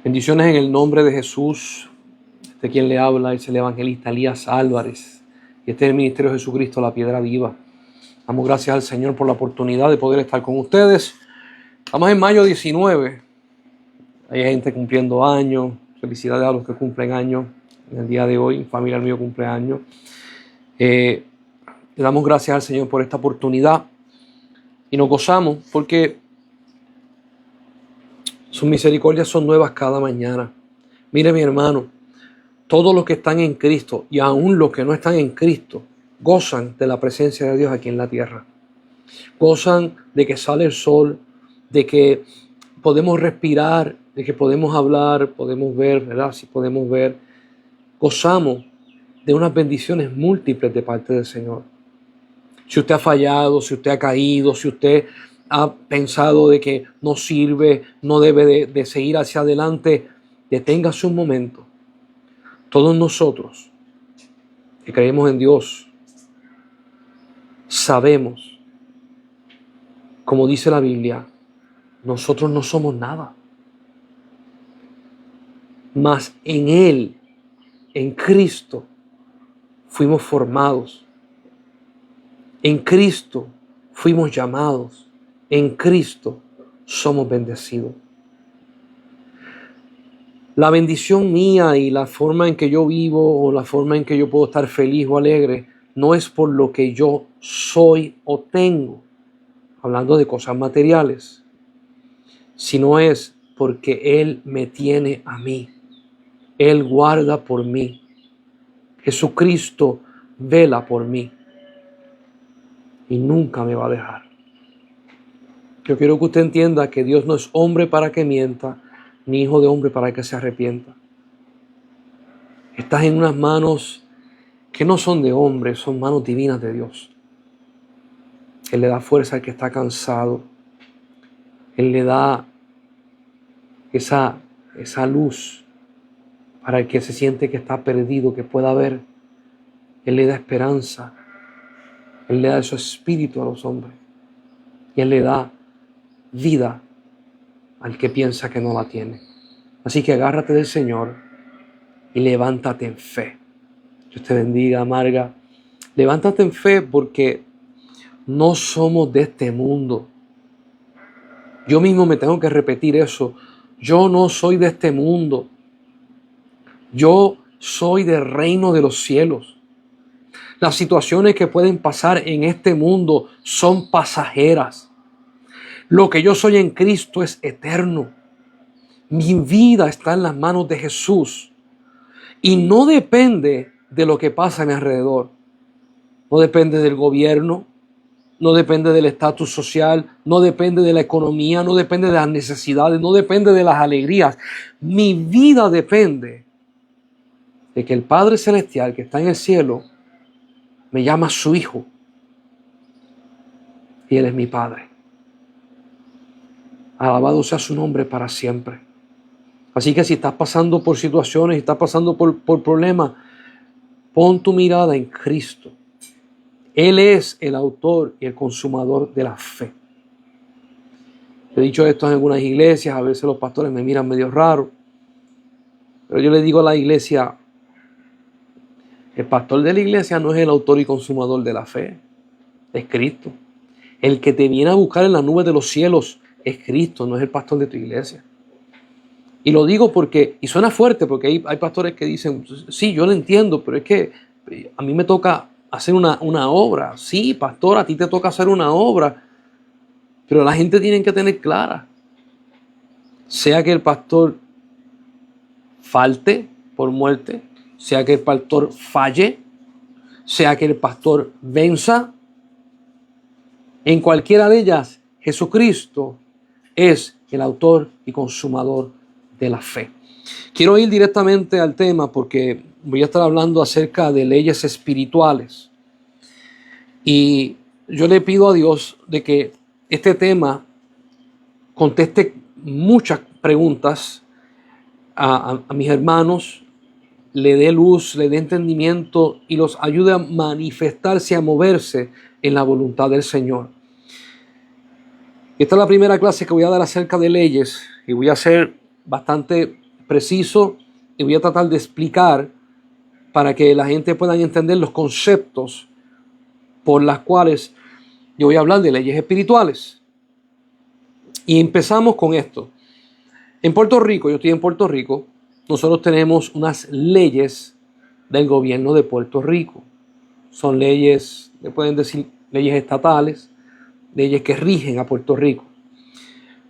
Bendiciones en el nombre de Jesús. De quien le habla es el evangelista Elías Álvarez. Y este es el Ministerio de Jesucristo, la Piedra Viva. Damos gracias al Señor por la oportunidad de poder estar con ustedes. Estamos en mayo 19. Hay gente cumpliendo años. Felicidades a los que cumplen años en el día de hoy. Mi familia mío cumple años. Le damos gracias al Señor por esta oportunidad. Y nos gozamos porque sus misericordias son nuevas cada mañana. Mire, mi hermano, todos los que están en Cristo y aún los que no están en Cristo gozan de la presencia de Dios aquí en la tierra. Gozan de que sale el sol, de que podemos respirar, de que podemos hablar, podemos ver, ¿verdad? Si podemos ver. Gozamos de unas bendiciones múltiples de parte del Señor. Si usted ha fallado, si usted ha caído, si usted ha pensado de que no sirve, no debe de seguir hacia adelante, deténgase un momento. Todos nosotros que creemos en Dios sabemos, como dice la Biblia, nosotros no somos nada. Mas en Él, en Cristo, fuimos formados. En Cristo fuimos llamados. En Cristo somos bendecidos. La bendición mía y la forma en que yo vivo o la forma en que yo puedo estar feliz o alegre no es por lo que yo soy o tengo, hablando de cosas materiales, sino es porque Él me tiene a mí. Él guarda por mí. Jesucristo vela por mí y nunca me va a dejar. Yo quiero que usted entienda que Dios no es hombre para que mienta, ni hijo de hombre para que se arrepienta. Estás en unas manos que no son de hombre, son manos divinas de Dios. Él le da fuerza al que está cansado. Él le da esa luz para el que se siente que está perdido, que pueda ver. Él le da esperanza. Él le da su espíritu a los hombres. Y Él le da vida al que piensa que no la tiene. Así que agárrate del Señor y levántate en fe. Dios te bendiga, Marga. Levántate en fe porque no somos de este mundo. Yo mismo me tengo que repetir eso. Yo no soy de este mundo. Yo soy del reino de los cielos. Las situaciones que pueden pasar en este mundo son pasajeras. Lo que yo soy en Cristo es eterno. Mi vida está en las manos de Jesús. Y no depende de lo que pasa a mi alrededor. No depende del gobierno. No depende del estatus social. No depende de la economía. No depende de las necesidades. No depende de las alegrías. Mi vida depende de que el Padre Celestial que está en el cielo me llama su hijo. Y Él es mi Padre. Alabado sea su nombre para siempre. Así que si estás pasando por situaciones, si estás pasando por problemas, pon tu mirada en Cristo. Él es el autor y el consumador de la fe. He dicho esto en algunas iglesias, a veces los pastores me miran medio raro, pero yo le digo a la iglesia, el pastor de la iglesia no es el autor y consumador de la fe, es Cristo. El que te viene a buscar en las nubes de los cielos es Cristo, no es el pastor de tu iglesia. Y lo digo porque, y suena fuerte, porque hay pastores que dicen, sí, yo lo entiendo, pero es que a mí me toca hacer una obra. Sí, pastor, a ti te toca hacer una obra, pero la gente tiene que tener clara, sea que el pastor falte por muerte, sea que el pastor falle, sea que el pastor venza, en cualquiera de ellas, Jesucristo es el autor y consumador de la fe. Quiero ir directamente al tema porque voy a estar hablando acerca de leyes espirituales. Y yo le pido a Dios de que este tema conteste muchas preguntas a mis hermanos, le dé luz, le dé entendimiento y los ayude a manifestarse, a moverse en la voluntad del Señor. Esta es la primera clase que voy a dar acerca de leyes y voy a ser bastante preciso y voy a tratar de explicar para que la gente pueda entender los conceptos por las cuales yo voy a hablar de leyes espirituales. Y empezamos con esto. En Puerto Rico, yo estoy en Puerto Rico, nosotros tenemos unas leyes del gobierno de Puerto Rico. Son leyes, le pueden decir leyes estatales, leyes que rigen a Puerto Rico.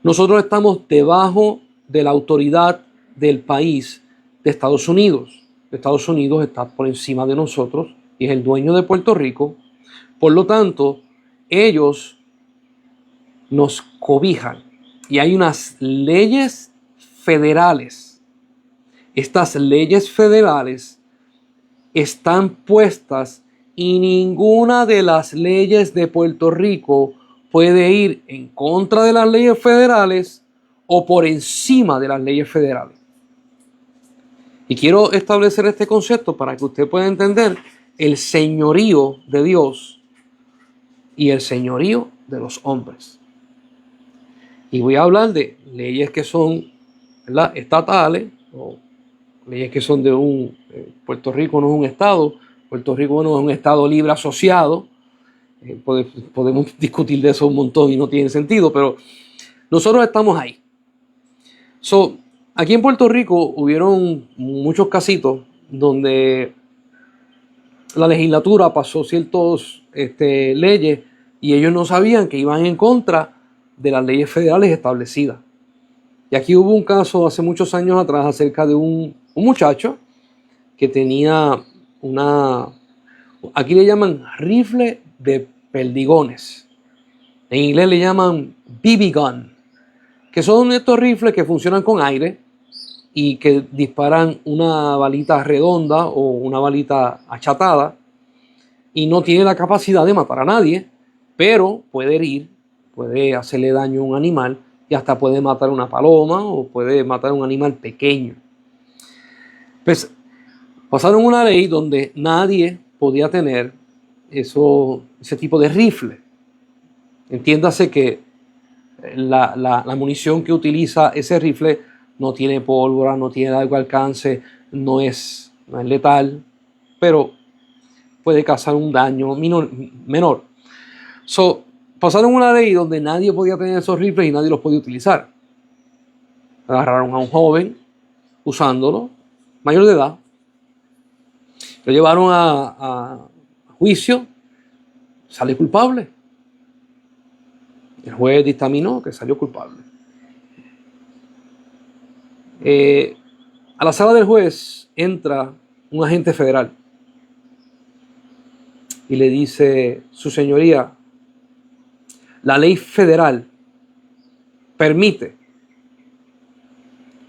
Nosotros estamos debajo de la autoridad del país de Estados Unidos. Estados Unidos está por encima de nosotros y es el dueño de Puerto Rico. Por lo tanto, ellos nos cobijan y hay unas leyes federales. Estas leyes federales están puestas y ninguna de las leyes de Puerto Rico puede ir en contra de las leyes federales o por encima de las leyes federales. Y quiero establecer este concepto para que usted pueda entender el señorío de Dios y el señorío de los hombres. Y voy a hablar de leyes que son, ¿verdad?, estatales, o leyes que son de un... Puerto Rico no es un estado, Puerto Rico no es un estado libre asociado. Podemos discutir de eso un montón y no tiene sentido, pero nosotros estamos ahí. Aquí en Puerto Rico hubieron muchos casitos donde la legislatura pasó ciertas leyes y ellos no sabían que iban en contra de las leyes federales establecidas. Y aquí hubo un caso hace muchos años atrás acerca de un muchacho que tenía aquí le llaman rifle de perdigones. En inglés le llaman BB gun, que son estos rifles que funcionan con aire y que disparan una balita redonda o una balita achatada y no tiene la capacidad de matar a nadie, pero puede herir, puede hacerle daño a un animal y hasta puede matar a una paloma o puede matar a un animal pequeño. Pues pasaron una ley donde nadie podía tener ese tipo de rifle. Entiéndase que la munición que utiliza ese rifle no tiene pólvora, no tiene largo alcance, no es letal, pero puede causar un daño menor. Pasaron una ley donde nadie podía tener esos rifles y nadie los podía utilizar. Agarraron a un joven usándolo, mayor de edad, lo llevaron a juicio, sale culpable. El juez dictaminó que salió culpable. A la sala del juez entra un agente federal y le dice: su señoría, la ley federal permite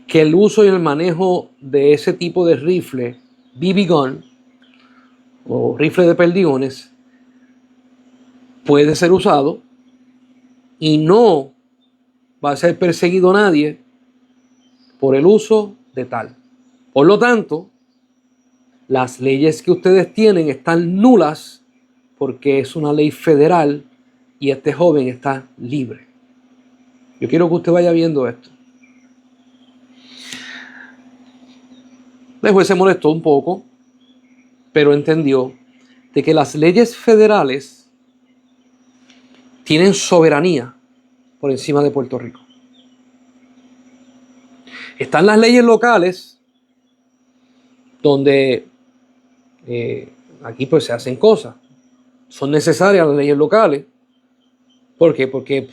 que el uso y el manejo de ese tipo de rifle, BB gun o rifle de perdigones, puede ser usado y no va a ser perseguido nadie por el uso de tal. Por lo tanto, las leyes que ustedes tienen están nulas porque es una ley federal y este joven está libre. Yo quiero que usted vaya viendo esto. El juez se molestó un poco, pero entendió de que las leyes federales tienen soberanía por encima de Puerto Rico. Están las leyes locales donde aquí pues se hacen cosas. Son necesarias las leyes locales. ¿Por qué? Porque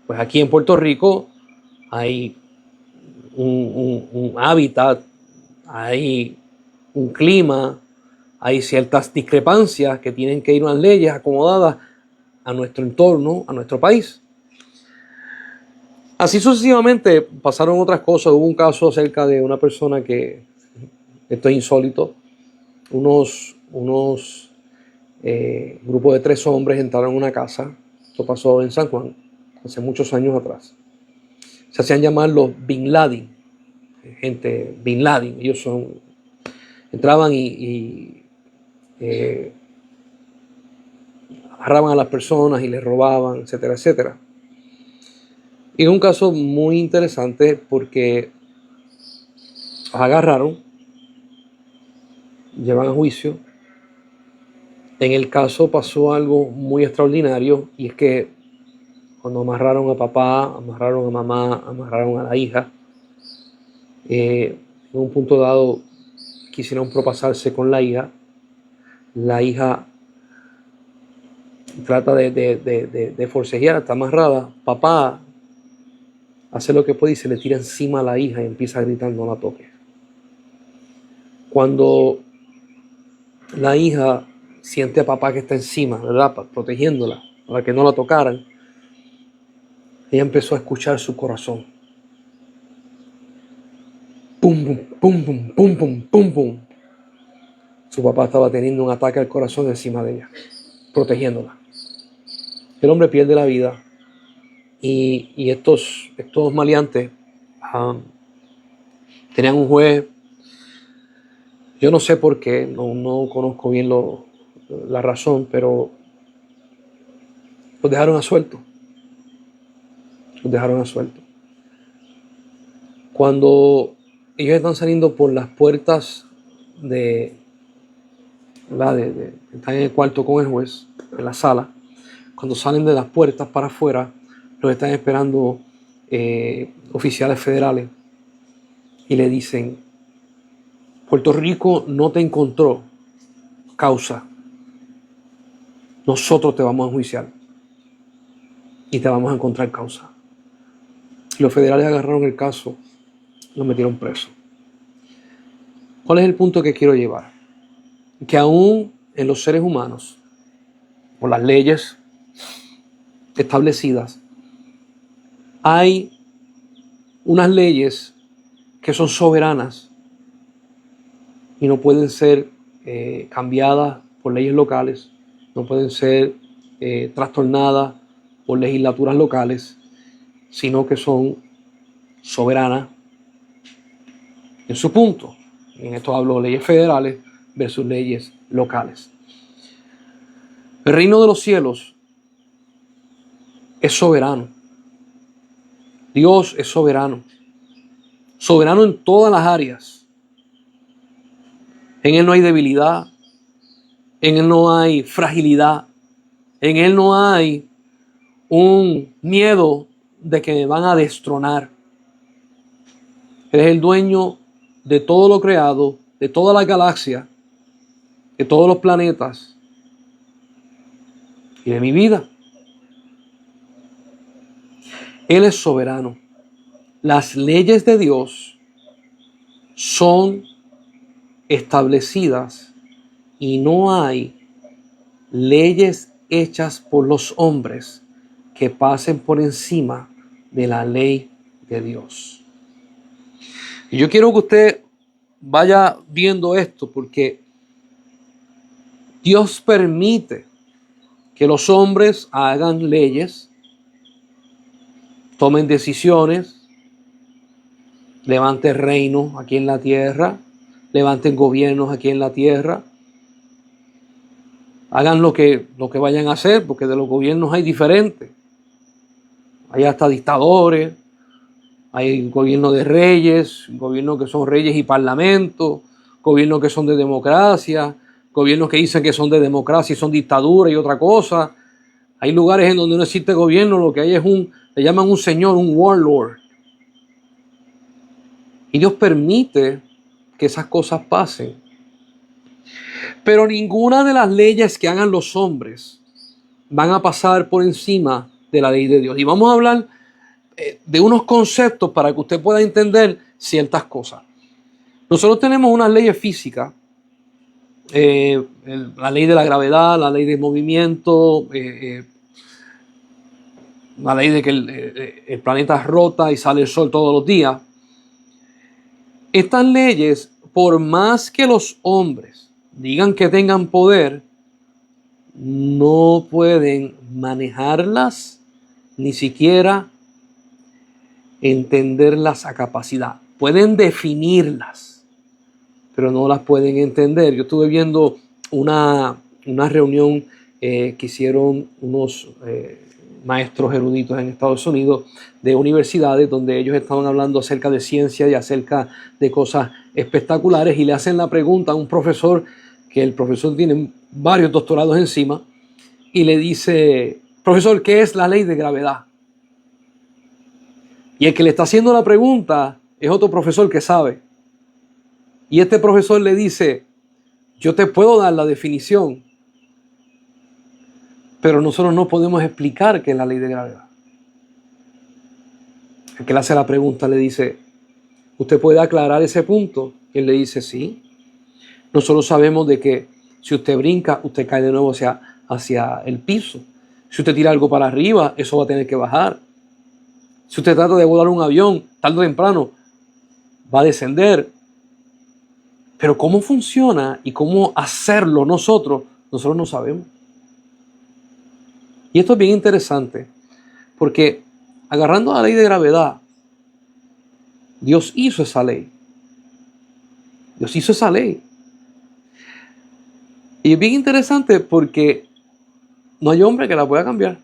pues aquí en Puerto Rico hay un hábitat, hay un clima, hay ciertas discrepancias que tienen que ir unas leyes acomodadas a nuestro entorno, a nuestro país. Así sucesivamente pasaron otras cosas. Hubo un caso acerca de una persona que, esto es insólito, unos grupos de 3 hombres entraron en una casa. Esto pasó en San Juan, hace muchos años atrás. Se hacían llamar los Bin Laden, gente Bin Laden. Ellos entraban y agarraban a las personas y les robaban, etcétera, etcétera. Y es un caso muy interesante porque Los agarraron, llevan a juicio. En el caso pasó algo muy extraordinario, y es que cuando amarraron a papá, amarraron a mamá, amarraron a la hija, en un punto dado quisieron propasarse con la hija. La hija trata de forcejear, está amarrada. Papá hace lo que puede y se le tira encima a la hija y empieza a gritar: no la toques. Cuando la hija siente a papá que está encima, ¿verdad?, protegiéndola para que no la tocaran, ella empezó a escuchar su corazón. Pum, pum, pum, pum, pum, pum, pum, pum. Su papá estaba teniendo un ataque al corazón encima de ella, protegiéndola. El hombre pierde la vida, y estos maleantes tenían un juez. Yo no sé por qué, no conozco bien la razón, pero los dejaron a suelto. Los dejaron a suelto. Cuando ellos están saliendo por las puertas están en el cuarto con el juez, en la sala, cuando salen de las puertas para afuera, los están esperando oficiales federales y le dicen: Puerto Rico no te encontró causa, nosotros te vamos a enjuiciar y te vamos a encontrar causa. Y los federales agarraron el caso, lo metieron preso. ¿Cuál es el punto que quiero llevar? Que aún en los seres humanos, por las leyes establecidas, hay unas leyes que son soberanas y no pueden ser cambiadas por leyes locales, no pueden ser trastornadas por legislaturas locales, sino que son soberanas en su punto. En esto hablo de leyes federales versus leyes locales. El reino de los cielos es soberano. Dios es soberano. Soberano en todas las áreas. En Él no hay debilidad. En Él no hay fragilidad. En Él no hay un miedo de que me van a destronar. Él es el dueño de todo lo creado, de toda la galaxia, de todos los planetas y de mi vida. Él es soberano. Las leyes de Dios son establecidas y no hay leyes hechas por los hombres que pasen por encima de la ley de Dios. Y yo quiero que usted vaya viendo esto, porque Dios permite que los hombres hagan leyes, tomen decisiones, levanten reinos aquí en la tierra, levanten gobiernos aquí en la tierra, hagan lo que vayan a hacer, porque de los gobiernos hay diferentes. Hay hasta dictadores, hay gobiernos de reyes, gobiernos que son reyes y parlamentos, gobiernos que son de democracia, gobiernos que dicen que son de democracia y son dictadura y otra cosa. Hay lugares en donde no existe gobierno, lo que hay es le llaman un señor, un warlord. Y Dios permite que esas cosas pasen. Pero ninguna de las leyes que hagan los hombres van a pasar por encima de la ley de Dios. Y vamos a hablar de unos conceptos para que usted pueda entender ciertas cosas. Nosotros tenemos unas leyes físicas, la ley de la gravedad, la ley del movimiento, la ley de que el planeta rota y sale el sol todos los días. Estas leyes, por más que los hombres digan que tengan poder, no pueden manejarlas, ni siquiera entenderlas a capacidad. Pueden definirlas, pero no las pueden entender. Yo estuve viendo una reunión que hicieron unos maestros eruditos en Estados Unidos de universidades donde ellos estaban hablando acerca de ciencia y acerca de cosas espectaculares y le hacen la pregunta a un profesor, que el profesor tiene varios doctorados encima, y le dice: profesor, ¿qué es la ley de gravedad? Y el que le está haciendo la pregunta es otro profesor que sabe. Y este profesor le dice: yo te puedo dar la definición, pero nosotros no podemos explicar qué es la ley de gravedad. El que le hace la pregunta le dice: ¿usted puede aclarar ese punto? Y él le dice: sí. Nosotros sabemos de que si usted brinca, usted cae de nuevo hacia el piso. Si usted tira algo para arriba, eso va a tener que bajar. Si usted trata de volar un avión, tarde o temprano va a descender. Pero cómo funciona y cómo hacerlo nosotros no sabemos. Y esto es bien interesante, porque agarrando la ley de gravedad, Dios hizo esa ley. Dios hizo esa ley. Y es bien interesante porque no hay hombre que la pueda cambiar.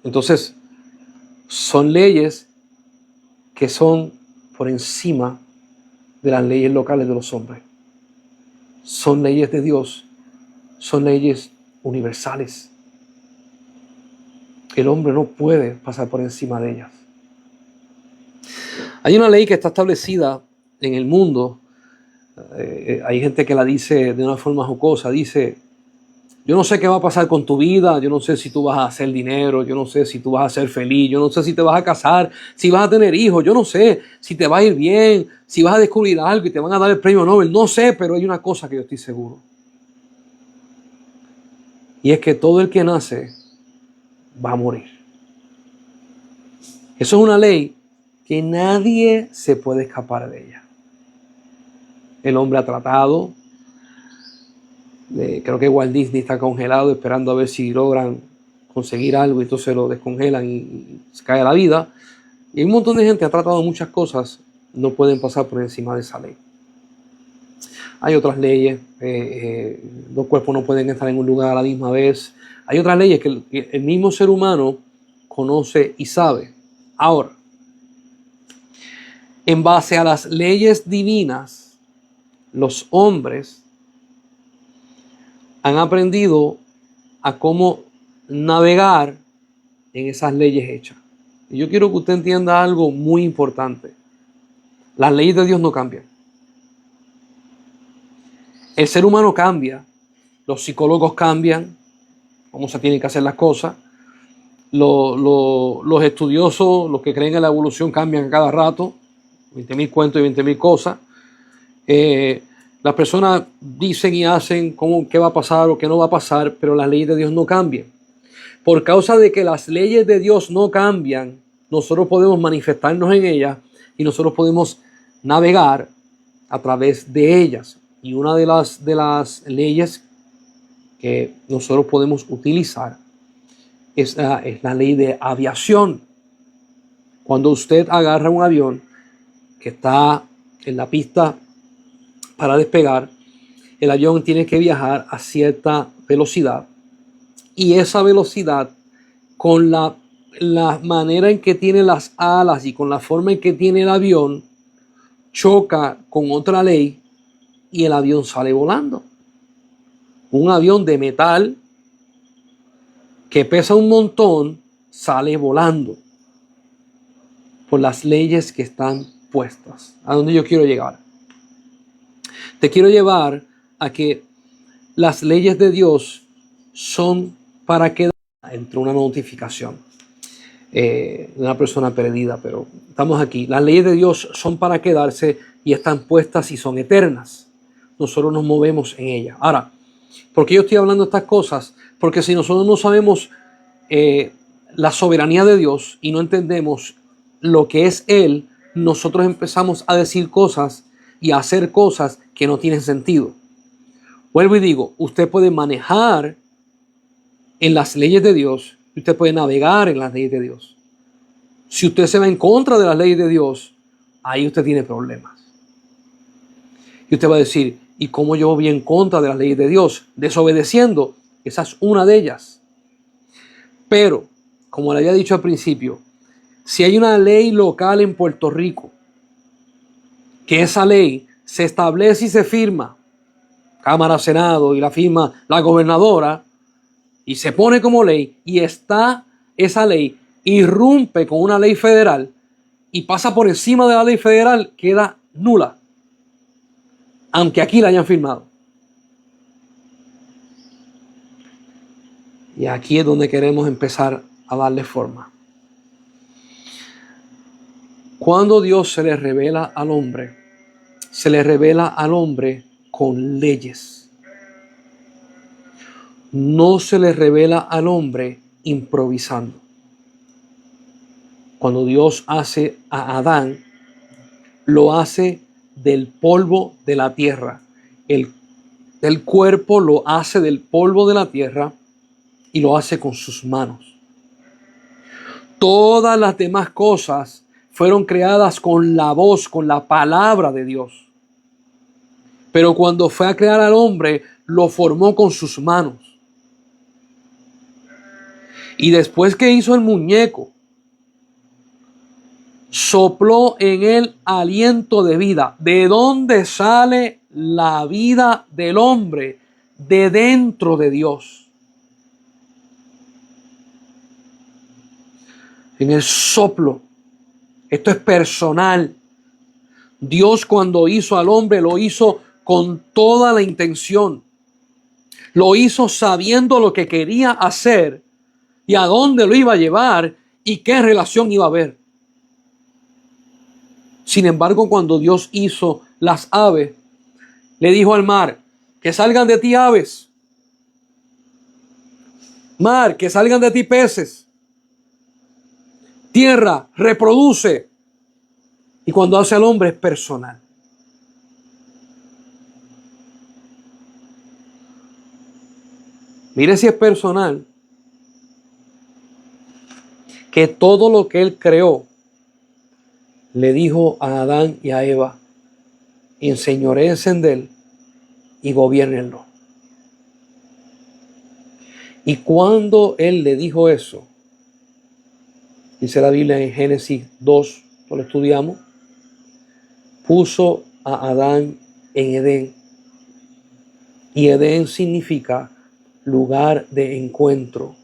Entonces, son leyes que son por encima de las leyes locales de los hombres. Son leyes de Dios. Son leyes universales. El hombre no puede pasar por encima de ellas. Hay una ley que está establecida en el mundo. Hay gente que la dice de una forma jocosa. Dice: yo no sé qué va a pasar con tu vida, yo no sé si tú vas a hacer dinero, yo no sé si tú vas a ser feliz, yo no sé si te vas a casar, si vas a tener hijos, yo no sé si te va a ir bien, si vas a descubrir algo y te van a dar el premio Nobel, no sé, pero hay una cosa que yo estoy seguro. Y es que todo el que nace va a morir. Eso es una ley que nadie se puede escapar de ella. El hombre ha tratado. Creo que Walt Disney está congelado esperando a ver si logran conseguir algo y entonces lo descongelan y se cae la vida. Y un montón de gente ha tratado muchas cosas, no pueden pasar por encima de esa ley. Hay otras leyes, dos cuerpos no pueden estar en un lugar a la misma vez. Hay otras leyes que el mismo ser humano conoce y sabe. Ahora, en base a las leyes divinas, los hombres han aprendido a cómo navegar en esas leyes hechas. Y yo quiero que usted entienda algo muy importante. Las leyes de Dios no cambian. El ser humano cambia, los psicólogos cambian, cómo se tienen que hacer las cosas, los estudiosos, los que creen en la evolución cambian a cada rato, 20.000 cuentos y 20.000 cosas. Las personas dicen y hacen qué va a pasar o qué no va a pasar, pero las leyes de Dios no cambian. Por causa de que las leyes de Dios no cambian, nosotros podemos manifestarnos en ellas y nosotros podemos navegar a través de ellas. Y una de las leyes que nosotros podemos utilizar es la ley de aviación. Cuando usted agarra un avión que está en la pista para despegar, el avión tiene que viajar a cierta velocidad. Y esa velocidad, con la manera en que tiene las alas y con la forma en que tiene el avión, choca con otra ley y el avión sale volando. Un avión de metal que pesa un montón sale volando por las leyes que están puestas. ¿A dónde yo quiero llegar? Te quiero llevar a que las leyes de Dios son para quedar. Entró una notificación de una persona perdida, pero estamos aquí. Las leyes de Dios son para quedarse y están puestas y son eternas. Nosotros nos movemos en ellas. Ahora, ¿por qué yo estoy hablando de estas cosas? Porque si nosotros no sabemos la soberanía de Dios y no entendemos lo que es Él, nosotros empezamos a decir cosas y a hacer cosas que no tienen sentido. Vuelvo y digo, usted puede manejar en las leyes de Dios, usted puede navegar en las leyes de Dios. Si usted se va en contra de las leyes de Dios, ahí usted tiene problemas. Y usted va a decir, ¿y cómo yo voy en contra de las leyes de Dios? Desobedeciendo. Esa es una de ellas. Pero, como le había dicho al principio, si hay una ley local en Puerto Rico, que esa ley se establece y se firma, Cámara, Senado, y la firma la gobernadora, y se pone como ley, y está esa ley, irrumpe con una ley federal, y pasa por encima de la ley federal, queda nula, aunque aquí la hayan firmado. Y aquí es donde queremos empezar a darle forma. Cuando Dios se le revela al hombre, se le revela al hombre con leyes. No se le revela al hombre improvisando. Cuando Dios hace a Adán, lo hace del polvo de la tierra. El cuerpo lo hace del polvo de la tierra y lo hace con sus manos. Todas las demás cosas fueron creadas con la voz, con la palabra de Dios. Pero cuando fue a crear al hombre, lo formó con sus manos. Y después que hizo el muñeco, sopló en él aliento de vida. ¿De dónde sale la vida del hombre? De dentro de Dios. En el soplo. Esto es personal. Dios, cuando hizo al hombre, lo hizo con toda la intención. Lo hizo sabiendo lo que quería hacer y a dónde lo iba a llevar y qué relación iba a haber. Sin embargo, cuando Dios hizo las aves, le dijo al mar, que salgan de ti aves. Mar, que salgan de ti peces. Tierra, reproduce. Y cuando hace al hombre es personal. Mire si es personal. Que todo lo que él creó le dijo a Adán y a Eva, enseñoréense de él y gobiernenlo. Y cuando él le dijo eso, dice la Biblia en Génesis 2, lo estudiamos, puso a Adán en Edén. Y Edén significa lugar de encuentro,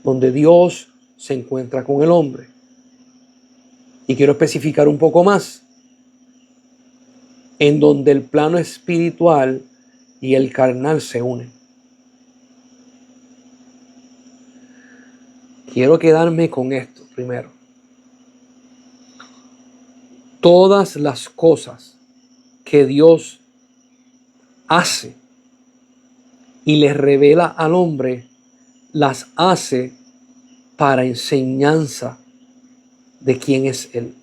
donde Dios se encuentra con el hombre. Y quiero especificar un poco más, en donde el plano espiritual y el carnal se unen. Quiero quedarme con esto primero. Todas las cosas que Dios hace y le revela al hombre, las hace para enseñanza de quién es Él.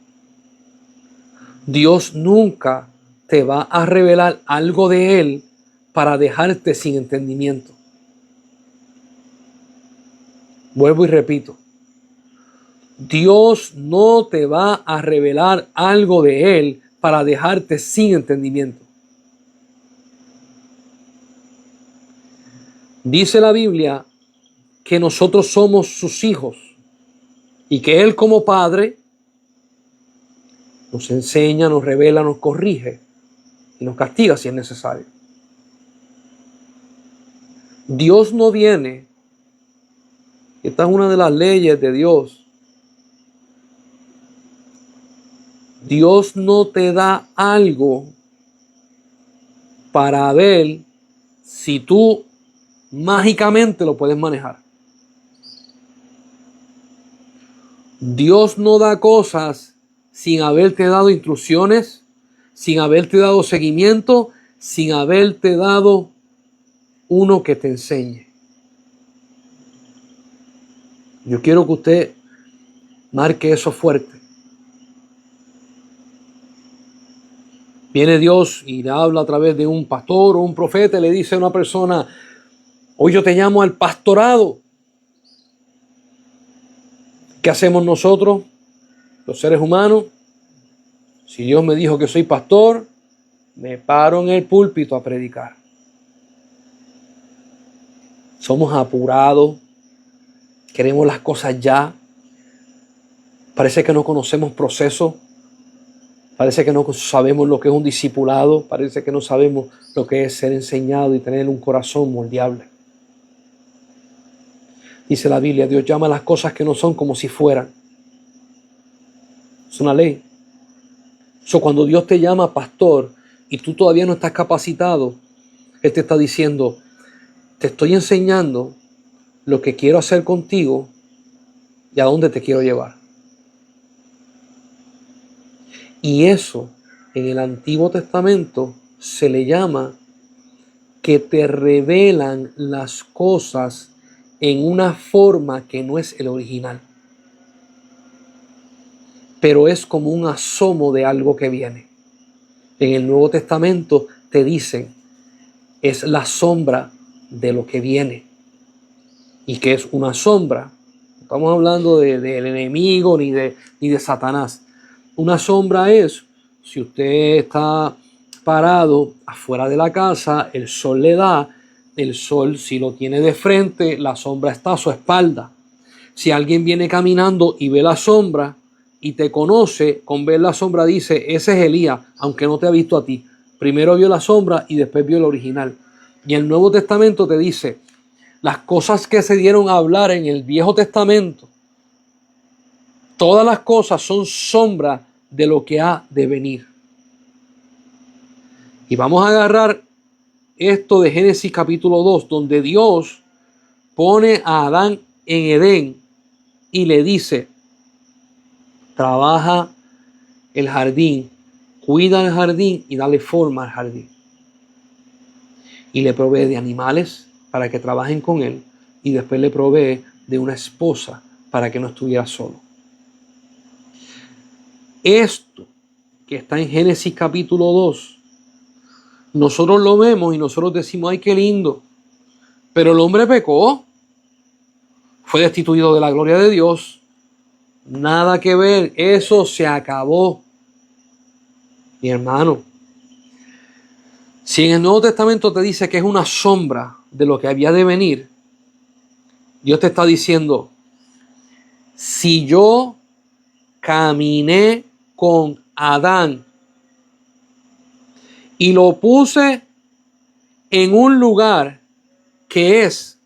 Dios nunca te va a revelar algo de Él para dejarte sin entendimiento. Vuelvo y repito. Dios no te va a revelar algo de Él para dejarte sin entendimiento. Dice la Biblia que nosotros somos sus hijos y que Él como Padre nos enseña, nos revela, nos corrige y nos castiga si es necesario. Dios no viene, esta es una de las leyes de Dios. Dios no te da algo para ver si tú mágicamente lo puedes manejar. Dios no da cosas sin haberte dado instrucciones, sin haberte dado seguimiento, sin haberte dado uno que te enseñe. Yo quiero que usted marque eso fuerte. Viene Dios y le habla a través de un pastor o un profeta y le dice a una persona, hoy yo te llamo al pastorado. ¿Qué hacemos nosotros, los seres humanos? Si Dios me dijo que soy pastor, me paro en el púlpito a predicar. Somos apurados, queremos las cosas ya. Parece que no conocemos procesos. Parece que no sabemos lo que es un discipulado. Parece que no sabemos lo que es ser enseñado y tener un corazón moldeable. Dice la Biblia, Dios llama a las cosas que no son como si fueran. Es una ley. Cuando Dios te llama pastor y tú todavía no estás capacitado, Él te está diciendo, te estoy enseñando lo que quiero hacer contigo y a dónde te quiero llevar. Y eso en el Antiguo Testamento se le llama que te revelan las cosas en una forma que no es el original, pero es como un asomo de algo que viene. En el Nuevo Testamento te dicen, es la sombra de lo que viene. ¿Y qué es una sombra? No estamos hablando del enemigo ni de Satanás. Una sombra es, si usted está parado afuera de la casa, el sol le da, el sol si lo tiene de frente, la sombra está a su espalda. Si alguien viene caminando y ve la sombra y te conoce, con ver la sombra dice, ese es Elías, aunque no te ha visto a ti. Primero vio la sombra y después vio el original. Y el Nuevo Testamento te dice, las cosas que se dieron a hablar en el Viejo Testamento, todas las cosas son sombra de lo que ha de venir. Y vamos a agarrar esto de Génesis capítulo 2, donde Dios pone a Adán en Edén y le dice, trabaja el jardín, cuida el jardín y dale forma al jardín. Y le provee de animales para que trabajen con él y después le provee de una esposa para que no estuviera solo. Esto que está en Génesis capítulo 2, nosotros lo vemos y nosotros decimos, ay, qué lindo. Pero el hombre pecó, fue destituido de la gloria de Dios. Nada que ver, eso se acabó. Mi hermano, si en el Nuevo Testamento te dice que es una sombra de lo que había de venir, Dios te está diciendo, si yo caminé con Adán y lo puse en un lugar que es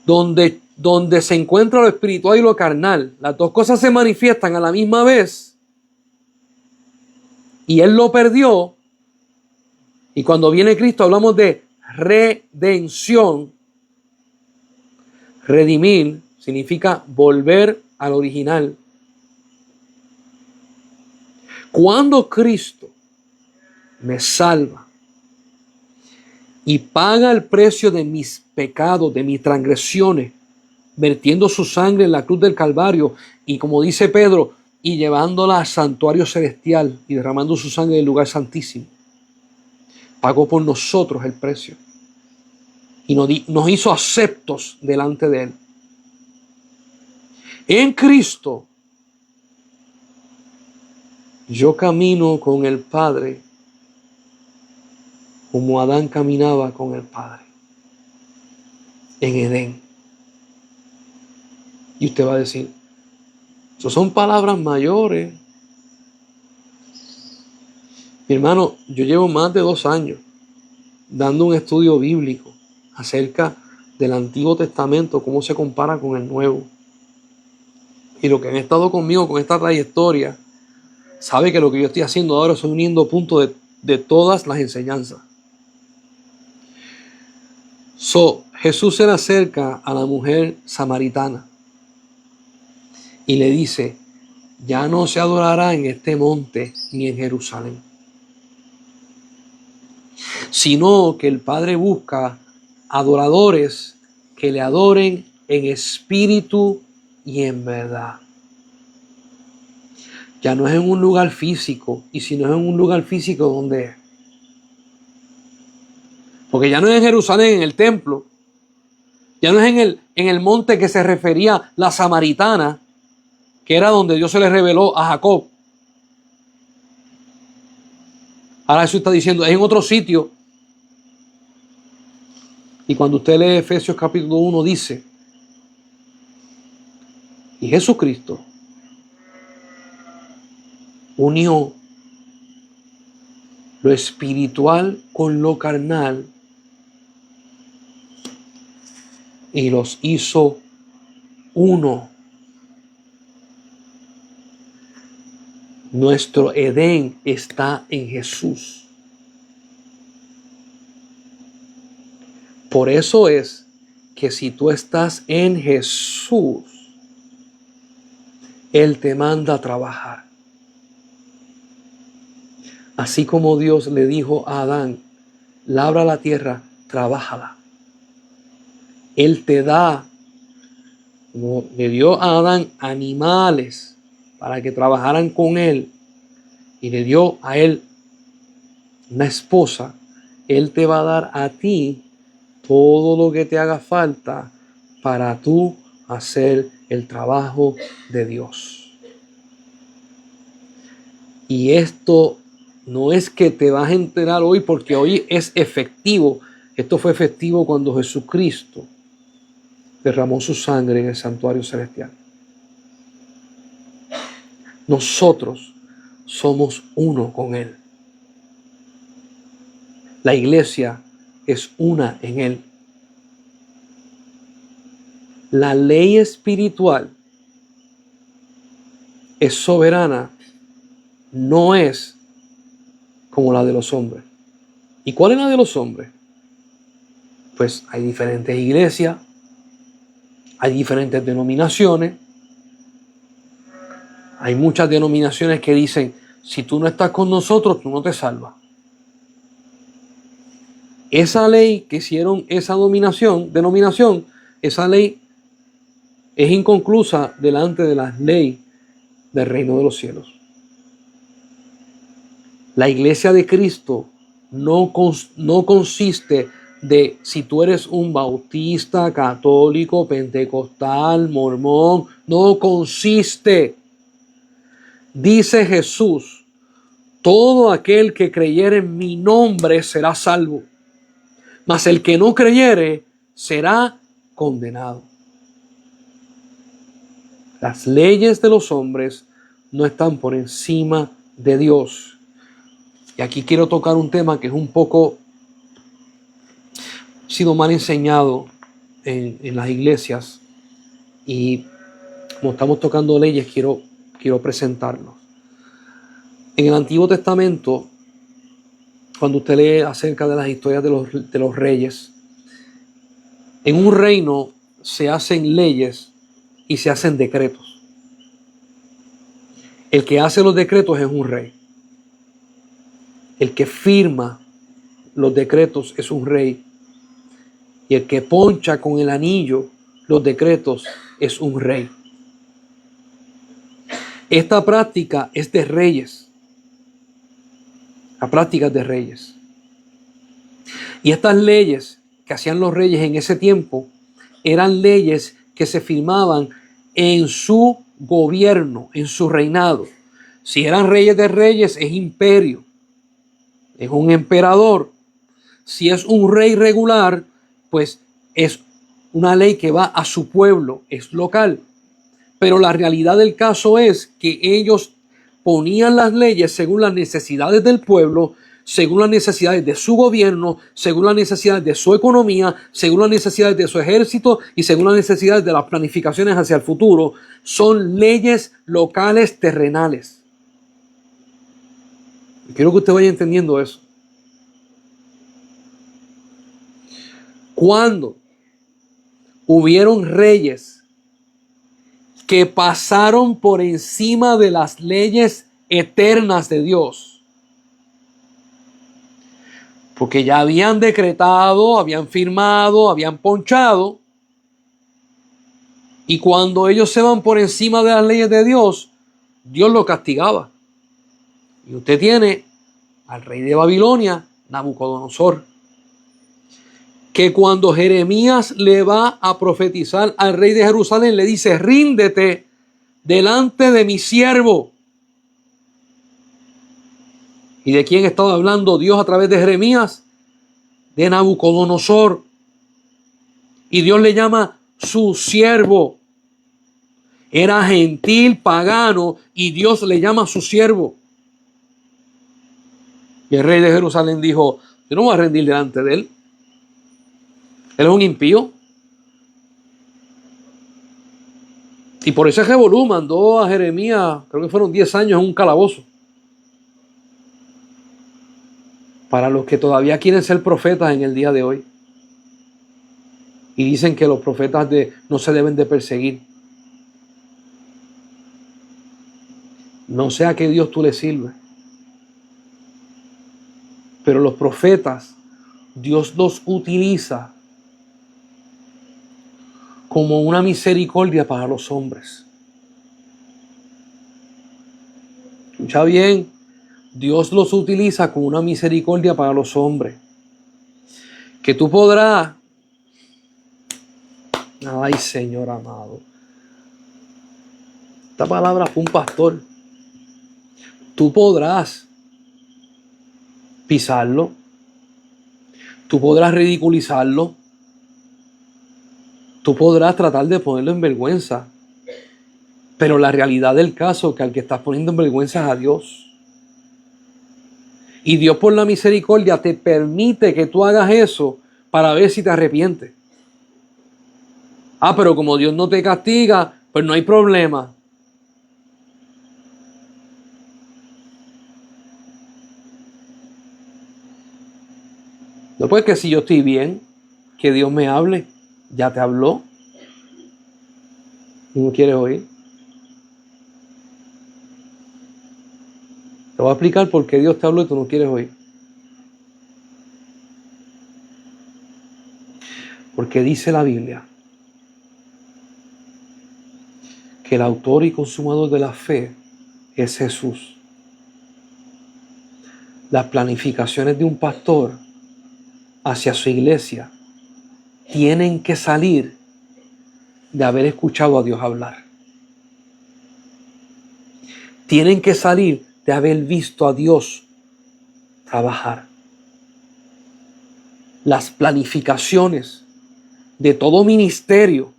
donde se encuentra lo espiritual y lo carnal, las dos cosas se manifiestan a la misma vez, y él lo perdió, y cuando viene Cristo hablamos de redención. Redimir significa volver al original. Cuando Cristo me salva y paga el precio de mis pecados, de mis transgresiones, vertiendo su sangre en la cruz del Calvario, y como dice Pedro, y llevándola al santuario celestial y derramando su sangre en el lugar santísimo, pagó por nosotros el precio y nos hizo aceptos delante de él. En Cristo yo camino con el Padre como Adán caminaba con el Padre en Edén. Y usted va a decir, eso son palabras mayores. Mi hermano, yo llevo más de 2 años dando un estudio bíblico acerca del Antiguo Testamento, cómo se compara con el Nuevo. Y lo que han estado conmigo con esta trayectoria, sabe que lo que yo estoy haciendo ahora es uniendo puntos de todas las enseñanzas. Jesús se le acerca a la mujer samaritana y le dice, ya no se adorará en este monte ni en Jerusalén, sino que el Padre busca adoradores que le adoren en espíritu y en verdad. Ya no es en un lugar físico, y si no es en un lugar físico, ¿dónde es? Porque ya no es en Jerusalén, en el templo, ya no es en el monte que se refería la samaritana, que era donde Dios se le reveló a Jacob. Ahora Jesús está diciendo, es en otro sitio. Y cuando usted lee Efesios capítulo 1 dice, y Jesucristo unió lo espiritual con lo carnal y los hizo uno. Nuestro Edén está en Jesús. Por eso es que si tú estás en Jesús, Él te manda a trabajar. Así como Dios le dijo a Adán, labra la tierra, trabájala. Él te da, como le dio a Adán animales para que trabajaran con él, y le dio a él una esposa, Él te va a dar a ti todo lo que te haga falta para tú hacer el trabajo de Dios. Y esto no es que te vas a enterar hoy porque hoy es efectivo. Esto fue efectivo cuando Jesucristo derramó su sangre en el santuario celestial. Nosotros somos uno con Él. La iglesia es una en Él. La ley espiritual es soberana, no es como la de los hombres. ¿Y cuál es la de los hombres? Pues hay diferentes iglesias, hay diferentes denominaciones. Hay muchas denominaciones que dicen, si tú no estás con nosotros, tú no te salvas. Esa ley que hicieron esa denominación, esa ley es inconclusa delante de la ley del reino de los cielos. La iglesia de Cristo no consiste de si tú eres un bautista, católico, pentecostal, mormón. No consiste. Dice Jesús, todo aquel que creyere en mi nombre será salvo, mas el que no creyere será condenado. Las leyes de los hombres no están por encima de Dios. Y aquí quiero tocar un tema que es un poco sido mal enseñado en las iglesias, y como estamos tocando leyes, quiero presentarlo. En el Antiguo Testamento, cuando usted lee acerca de las historias de los reyes, en un reino se hacen leyes y se hacen decretos. El que hace los decretos es un rey. El que firma los decretos es un rey. Y el que poncha con el anillo los decretos es un rey. Esta práctica es de reyes. La práctica es de reyes. Y estas leyes que hacían los reyes en ese tiempo eran leyes que se firmaban en su gobierno, en su reinado. Si eran reyes de reyes, es imperio, es un emperador. Si es un rey regular, pues es una ley que va a su pueblo, es local. Pero la realidad del caso es que ellos ponían las leyes según las necesidades del pueblo, según las necesidades de su gobierno, según las necesidades de su economía, según las necesidades de su ejército y según las necesidades de las planificaciones hacia el futuro. Son leyes locales terrenales. Quiero que usted vaya entendiendo eso. Cuando hubieron reyes que pasaron por encima de las leyes eternas de Dios, porque ya habían decretado, habían firmado, habían ponchado, y cuando ellos se van por encima de las leyes de Dios, Dios los castigaba. Y usted tiene al rey de Babilonia, Nabucodonosor, que cuando Jeremías le va a profetizar al rey de Jerusalén, le dice, ríndete delante de mi siervo. ¿Y de quién estaba hablando Dios a través de Jeremías? De Nabucodonosor. Y Dios le llama su siervo. Era gentil, pagano, y Dios le llama su siervo. Y el rey de Jerusalén dijo, yo no voy a rendir delante de él. Él es un impío. Y por ese revolú mandó a Jeremías, creo que fueron 10 años en un calabozo. Para los que todavía quieren ser profetas en el día de hoy. Y dicen que los profetas no se deben de perseguir. No sé a qué Dios tú le sirves. Pero los profetas, Dios los utiliza como una misericordia para los hombres. Escucha bien, Dios los utiliza como una misericordia para los hombres. Que tú podrás, ay Señor amado, esta palabra fue un pastor. Tú podrás pisarlo, tú podrás ridiculizarlo, tú podrás tratar de ponerlo en vergüenza, pero la realidad del caso es que al que estás poniendo en vergüenza es a Dios. Y Dios por la misericordia te permite que tú hagas eso para ver si te arrepientes. Ah, pero como Dios no te castiga, pues no hay problema. No, pues que si yo estoy bien, que Dios me hable, ya te habló. ¿No quieres oír? Te voy a explicar por qué Dios te habló y tú no quieres oír. Porque dice la Biblia que el autor y consumador de la fe es Jesús. Las planificaciones de un pastor hacia su iglesia tienen que salir de haber escuchado a Dios hablar. Tienen que salir de haber visto a Dios trabajar. Las planificaciones de todo ministerio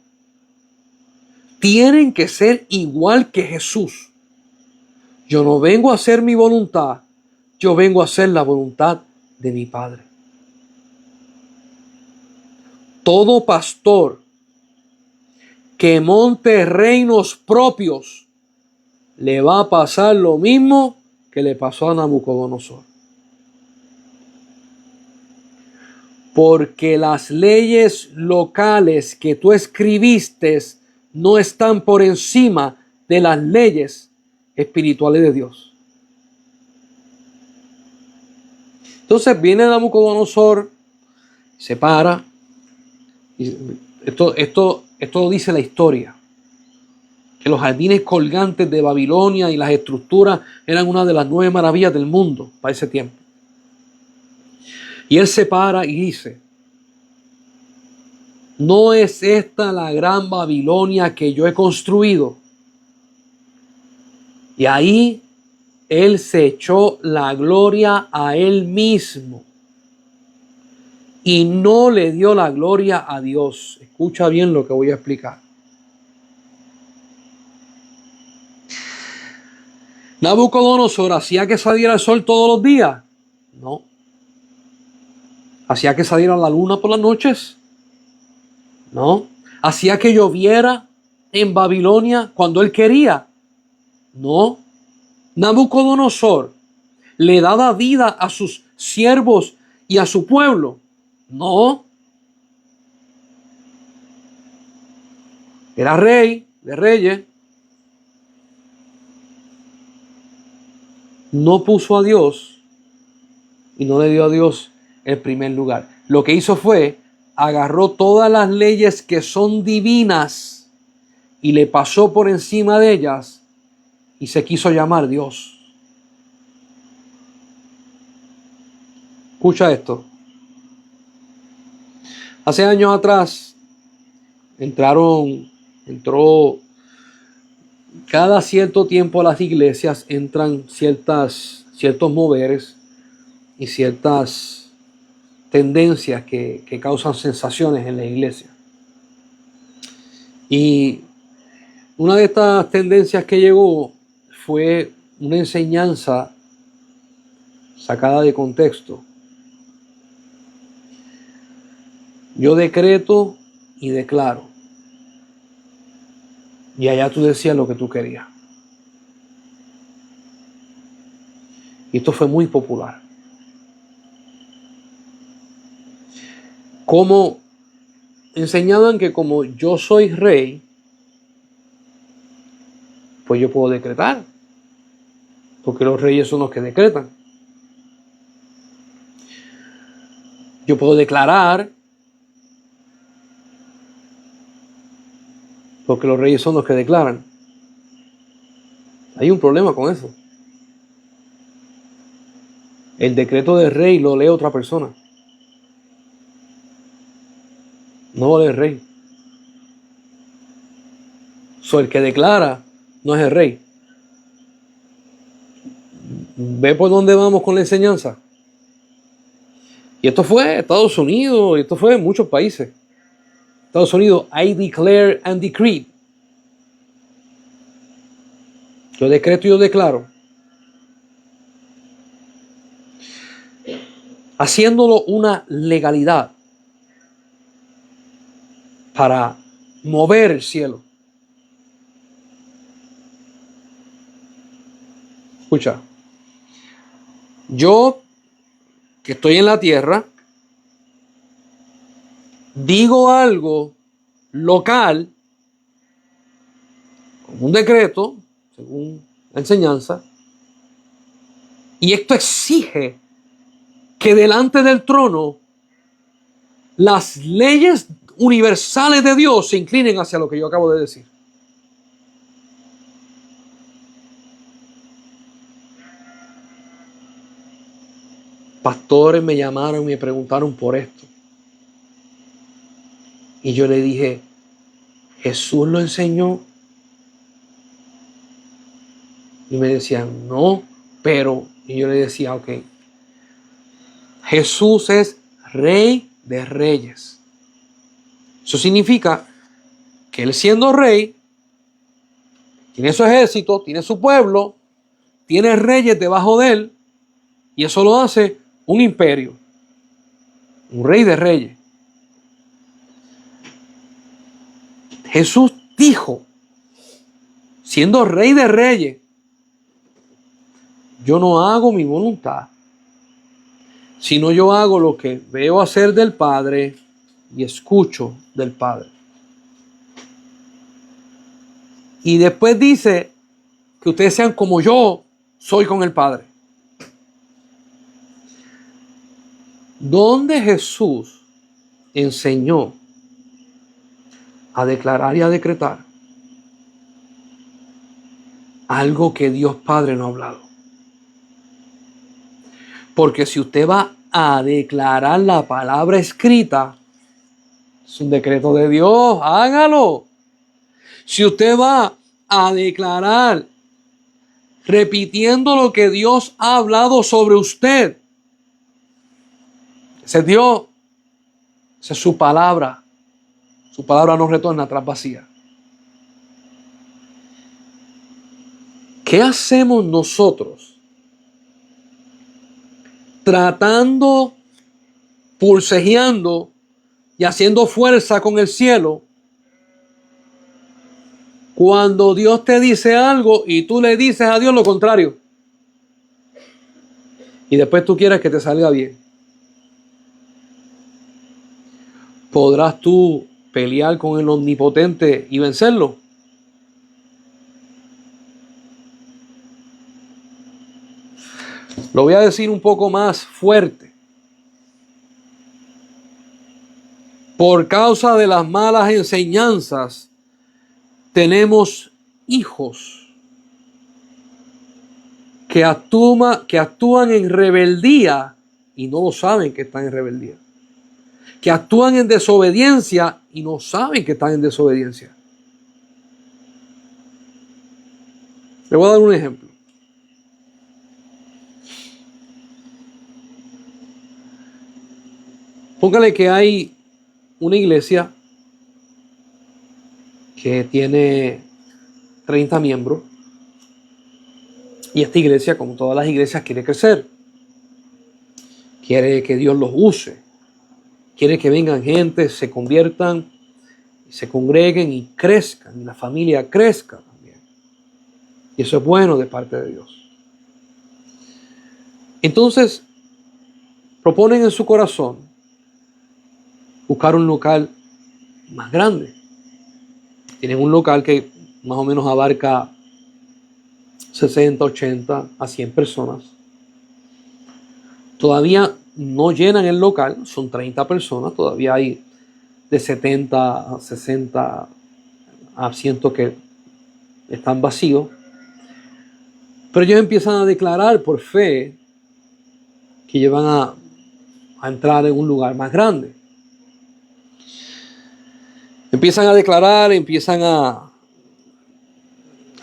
tienen que ser igual que Jesús. Yo no vengo a hacer mi voluntad, yo vengo a hacer la voluntad de mi Padre. Todo pastor que monte reinos propios le va a pasar lo mismo que le pasó a Nabucodonosor. Porque las leyes locales que tú escribiste no están por encima de las leyes espirituales de Dios. Entonces viene Nabucodonosor, se para, y esto lo dice la historia, que los jardines colgantes de Babilonia y las estructuras eran una de las 9 maravillas del mundo para ese tiempo. Y él se para y dice, ¿no es esta la gran Babilonia que yo he construido? Y ahí él se echó la gloria a él mismo y no le dio la gloria a Dios. Escucha bien lo que voy a explicar. ¿Nabucodonosor hacía que saliera el sol todos los días? No. ¿Hacía que saliera la luna por las noches? No. ¿Hacía que lloviera en Babilonia cuando él quería? No. Nabucodonosor le daba vida a sus siervos y a su pueblo. No. Era rey de reyes. No puso a Dios y no le dio a Dios el primer lugar. Lo que hizo fue agarró todas las leyes que son divinas y le pasó por encima de ellas y se quiso llamar Dios. Escucha esto. Hace años atrás entró cada cierto tiempo a las iglesias entran ciertos moveres y ciertas tendencias que causan sensaciones en la iglesia. Y una de estas tendencias que llegó fue una enseñanza sacada de contexto. Yo decreto y declaro. Y allá tú decías lo que tú querías. Y esto fue muy popular. Como enseñaban que como yo soy rey, pues yo puedo decretar. Porque los reyes son los que decretan. Yo puedo declarar. Porque los reyes son los que declaran. Hay un problema con eso. El decreto del rey lo lee otra persona. No lo lee el rey. El que declara no es el rey. ¿Ve por dónde vamos con la enseñanza? Y esto fue Estados Unidos, y esto fue en muchos países. Estados Unidos, I declare and decree. Yo decreto y yo declaro. Haciéndolo una legalidad para mover el cielo. Escucha, yo que estoy en la tierra, digo algo local, como un decreto, según la enseñanza, y esto exige que delante del trono las leyes universales de Dios se inclinen hacia lo que yo acabo de decir. Pastores me llamaron y me preguntaron por esto. Y yo le dije, Jesús lo enseñó. Y me decían, no, pero... Y yo le decía, ok. Jesús es Rey de Reyes. Eso significa que Él siendo Rey, tiene su ejército, tiene su pueblo, tiene reyes debajo de Él, y eso lo hace un imperio. Un Rey de Reyes. Jesús dijo, siendo Rey de Reyes, yo no hago mi voluntad, sino yo hago lo que veo hacer del Padre y escucho del Padre. Y después dice que ustedes sean como yo soy con el Padre. ¿Dónde Jesús enseñó a declarar y a decretar algo que Dios Padre no ha hablado? Porque si usted va a declarar la palabra escrita, es un decreto de Dios, hágalo. Si usted va a declarar repitiendo lo que Dios ha hablado sobre usted, ese es Dios, esa es su palabra. Su palabra no retorna atrás vacía. ¿Qué hacemos nosotros tratando, pulseando y haciendo fuerza con el cielo cuando Dios te dice algo y tú le dices a Dios lo contrario? Y después tú quieres que te salga bien. ¿Podrás tú pelear con el omnipotente y vencerlo? Lo voy a decir un poco más fuerte. Por causa de las malas enseñanzas, tenemos hijos que actúan en rebeldía y no lo saben que están en rebeldía. Que actúan en desobediencia y no saben que están en desobediencia. Le voy a dar un ejemplo. Póngale que hay una iglesia que tiene 30 miembros. Y esta iglesia, como todas las iglesias, quiere crecer. Quiere que Dios los use. Quiere que vengan gente, se conviertan, se congreguen y crezcan. Y la familia crezca también. Y eso es bueno de parte de Dios. Entonces, proponen en su corazón buscar un local más grande. Tienen un local que más o menos abarca 60, 80 a 100 personas. Todavía no llenan el local, son 30 personas, todavía hay de 70 a 60 asientos que están vacíos. Pero ellos empiezan a declarar por fe que ellos van a entrar en un lugar más grande. Empiezan a declarar, empiezan a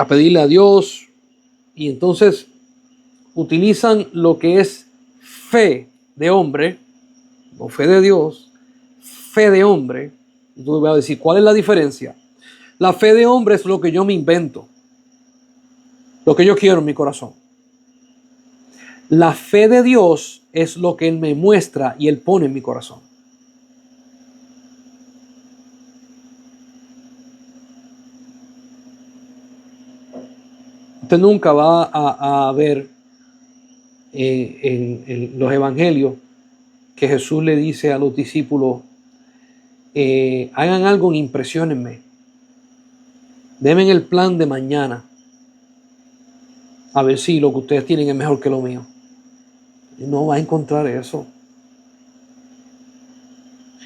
pedirle a Dios, y entonces utilizan lo que es fe de hombre, no fe de Dios, fe de hombre. Y tú me vas a decir, ¿cuál es la diferencia? La fe de hombre es lo que yo me invento, lo que yo quiero en mi corazón. La fe de Dios es lo que Él me muestra y Él pone en mi corazón. Usted nunca va a ver en los evangelios que Jesús le dice a los discípulos, hagan algo, impresionenme, denme el plan de mañana, a ver si lo que ustedes tienen es mejor que lo mío. No va a encontrar eso.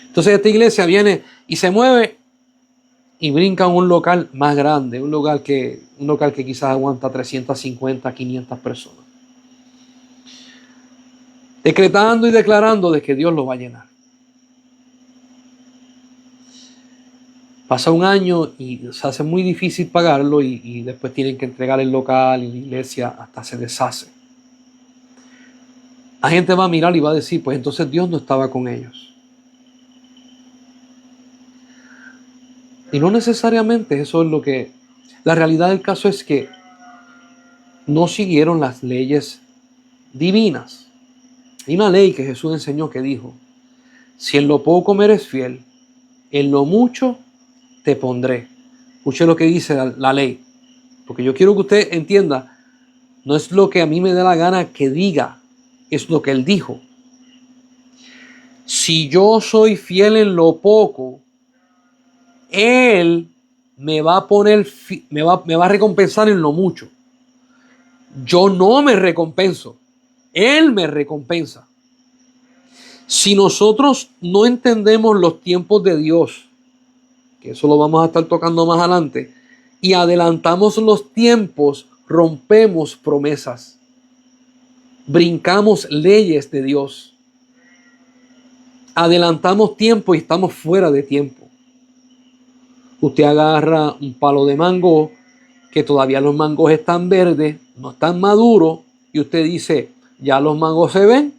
Entonces esta iglesia viene y se mueve y brinca a un local más grande, un local que quizás aguanta 350, 500 personas. Decretando y declarando de que Dios lo va a llenar. Pasa un año y se hace muy difícil pagarlo y después tienen que entregar el local y la iglesia hasta se deshace. La gente va a mirar y va a decir, pues entonces Dios no estaba con ellos. Y no necesariamente eso es lo que... La realidad del caso es que no siguieron las leyes divinas. Hay una ley que Jesús enseñó que dijo, si en lo poco me eres fiel, en lo mucho te pondré. Escuche lo que dice la ley, porque yo quiero que usted entienda, no es lo que a mí me da la gana que diga, es lo que Él dijo. Si yo soy fiel en lo poco, Él me va a poner, me va a recompensar en lo mucho. Yo no me recompenso, Él me recompensa. Si nosotros no entendemos los tiempos de Dios, que eso lo vamos a estar tocando más adelante, y adelantamos los tiempos, rompemos promesas, brincamos leyes de Dios, adelantamos tiempo y estamos fuera de tiempo. Usted agarra un palo de mango, que todavía los mangos están verdes, no están maduros, y usted dice, ya los mangos se ven,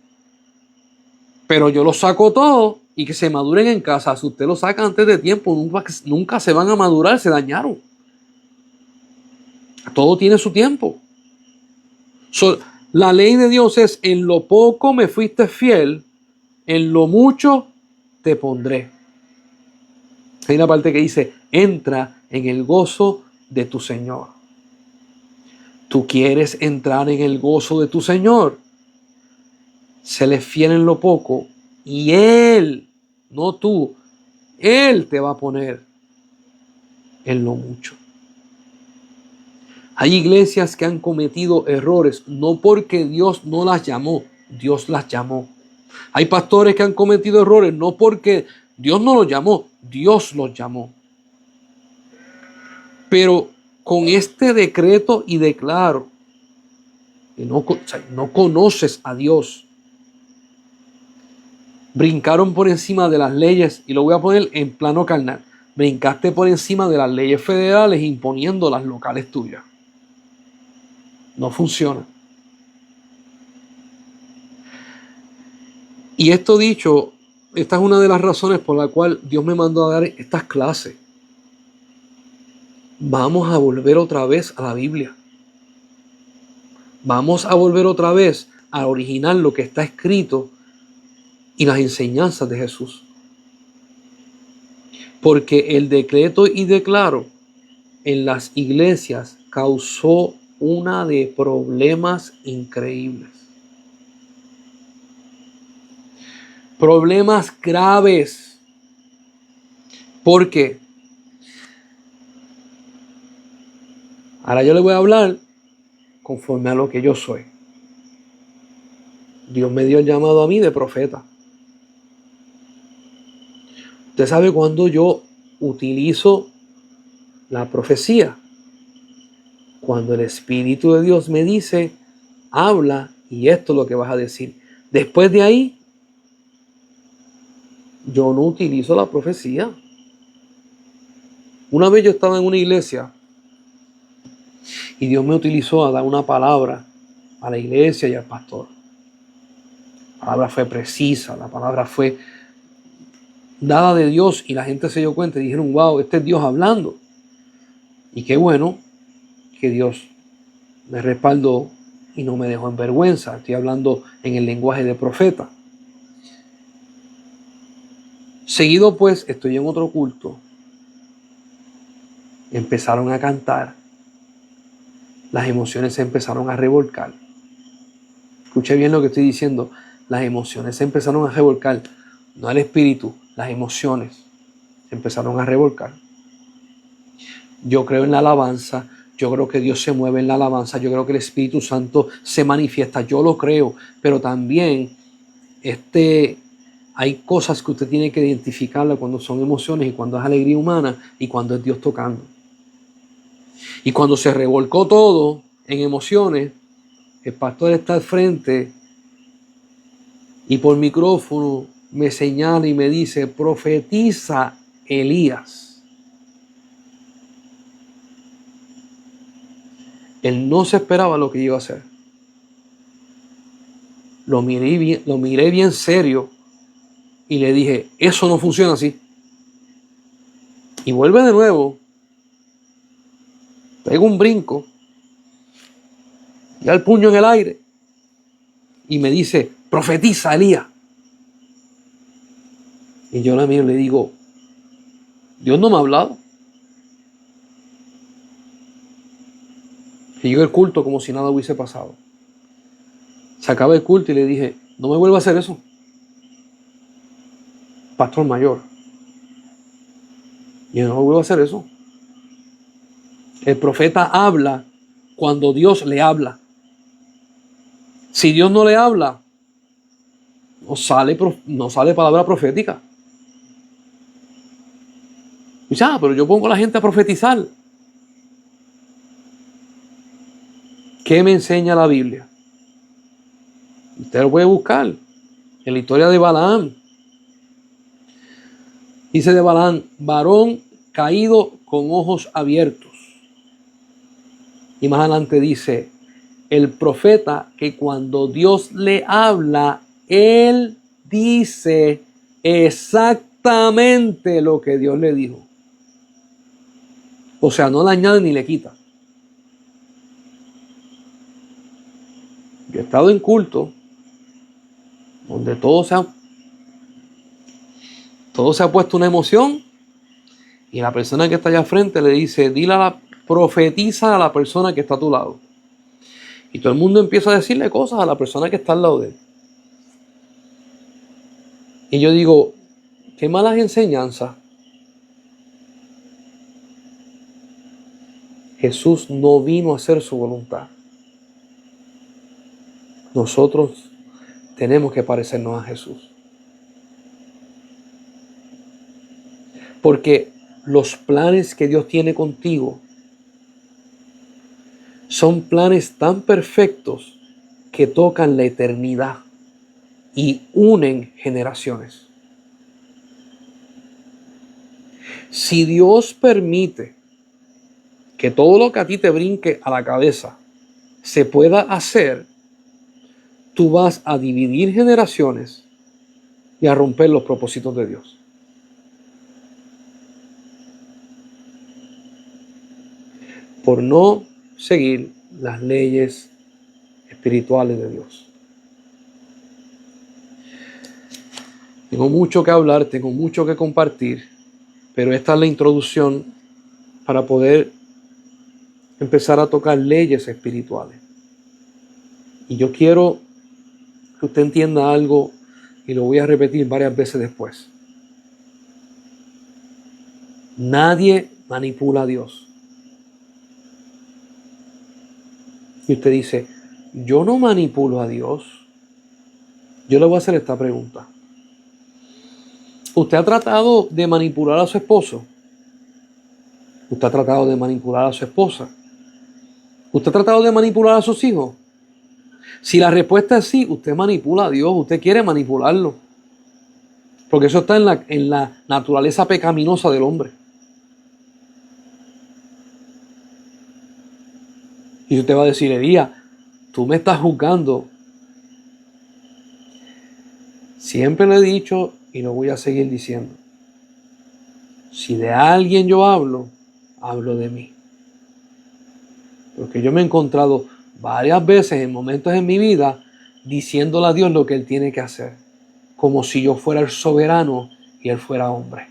pero yo los saco todos y que se maduren en casa. Si usted los saca antes de tiempo, nunca se van a madurar, se dañaron. Todo tiene su tiempo. La ley de Dios es, en lo poco me fuiste fiel, en lo mucho te pondré. Hay una parte que dice, entra en el gozo de tu Señor. ¿Tú quieres entrar en el gozo de tu Señor? Séle fiel en lo poco y Él, no tú, Él te va a poner en lo mucho. Hay iglesias que han cometido errores, no porque Dios no las llamó, Dios las llamó. Hay pastores que han cometido errores, no porque Dios no los llamó, Dios los llamó. Pero con este decreto y declaro que no conoces a Dios, brincaron por encima de las leyes, y lo voy a poner en plano carnal, brincaste por encima de las leyes federales imponiendo las locales tuyas. No funciona. Y esto dicho, esta es una de las razones por la cual Dios me mandó a dar estas clases. Vamos a volver otra vez a la Biblia. Vamos a volver otra vez a originar lo que está escrito y las enseñanzas de Jesús. Porque el decreto y declaro en las iglesias causó una de problemas increíbles. Problemas graves. Porque ahora yo le voy a hablar conforme a lo que yo soy. Dios me dio el llamado a mí de profeta. Usted sabe cuando yo utilizo la profecía. Cuando el Espíritu de Dios me dice, habla y esto es lo que vas a decir. Después de ahí, yo no utilizo la profecía. Una vez yo estaba en una iglesia y Dios me utilizó a dar una palabra a la iglesia y al pastor. La palabra fue precisa, la palabra fue dada de Dios y la gente se dio cuenta y dijeron, wow, este es Dios hablando. Y qué bueno que Dios me respaldó y no me dejó en vergüenza. Estoy hablando en el lenguaje de profeta. Seguido pues, estoy en otro culto. Empezaron a cantar. Las emociones se empezaron a revolcar. Escuche bien lo que estoy diciendo. Las emociones se empezaron a revolcar. No el espíritu, las emociones se empezaron a revolcar. Yo creo en la alabanza. Yo creo que Dios se mueve en la alabanza. Yo creo que el Espíritu Santo se manifiesta. Yo lo creo. Pero también hay cosas que usted tiene que identificarla cuando son emociones y cuando es alegría humana y cuando es Dios tocando. Y cuando se revolcó todo en emociones, el pastor está al frente y por micrófono me señala y me dice, profetiza Elías. Él no se esperaba lo que iba a hacer. Lo miré bien serio y le dije, eso no funciona así. Y vuelve de nuevo. Pega un brinco. Ya el puño en el aire. Y me dice, profetiza Elías. Y yo la miro y le digo, Dios no me ha hablado. Siguió el culto como si nada hubiese pasado. Se acaba el culto y le dije, no me vuelva a hacer eso. Pastor mayor. Y yo no me vuelvo a hacer eso. El profeta habla cuando Dios le habla. Si Dios no le habla, no sale palabra profética. Y ya, pero yo pongo a la gente a profetizar. ¿Qué me enseña la Biblia? Usted lo puede buscar en la historia de Balaam. Dice de Balaam, varón caído con ojos abiertos. Y más adelante dice, el profeta que cuando Dios le habla, él dice exactamente lo que Dios le dijo. O sea, no le añade ni le quita. Yo he estado en culto donde todo se ha puesto una emoción y la persona que está allá al frente le dice, profetiza a la persona que está a tu lado. Y todo el mundo empieza a decirle cosas a la persona que está al lado de él. Y yo digo, qué malas enseñanzas. Jesús no vino a hacer su voluntad. Nosotros tenemos que parecernos a Jesús. Porque los planes que Dios tiene contigo son planes tan perfectos que tocan la eternidad y unen generaciones. Si Dios permite que todo lo que a ti te brinque a la cabeza se pueda hacer, tú vas a dividir generaciones y a romper los propósitos de Dios. por no seguir las leyes espirituales de Dios. Tengo mucho que hablar, tengo mucho que compartir, pero esta es la introducción para poder empezar a tocar leyes espirituales. Y yo quiero que usted entienda algo y lo voy a repetir varias veces después. Nadie manipula a Dios. Y usted dice, yo no manipulo a Dios. Yo le voy a hacer esta pregunta. ¿Usted ha tratado de manipular a su esposo? ¿Usted ha tratado de manipular a su esposa? ¿Usted ha tratado de manipular a sus hijos? Si la respuesta es sí, usted manipula a Dios, usted quiere manipularlo. Porque eso está en la naturaleza pecaminosa del hombre. Y usted va a decir, Elías, tú me estás juzgando. Siempre le he dicho y lo voy a seguir diciendo. Si de alguien yo hablo, hablo de mí. Porque yo me he encontrado varias veces en momentos en mi vida diciéndole a Dios lo que Él tiene que hacer. Como si yo fuera el soberano y Él fuera hombre.